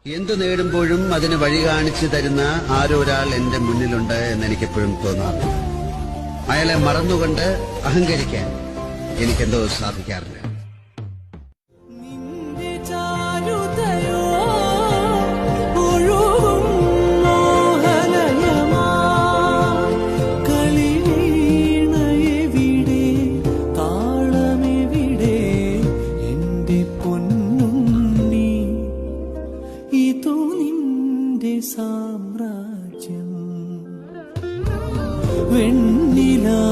എന്തു നേടുമ്പോഴും അതിന് വഴി കാണിച്ചു തരുന്ന ആരൊരാൾ എന്റെ മുന്നിലുണ്ട് എന്ന് എനിക്കെപ്പോഴും തോന്നാറുണ്ട്. അയാളെ മറന്നുകൊണ്ട് അഹങ്കരിക്കാൻ എനിക്കെന്തോ സാധിക്കാറില്ല. സാമ്രാജ്യം വെണ്ണിലാ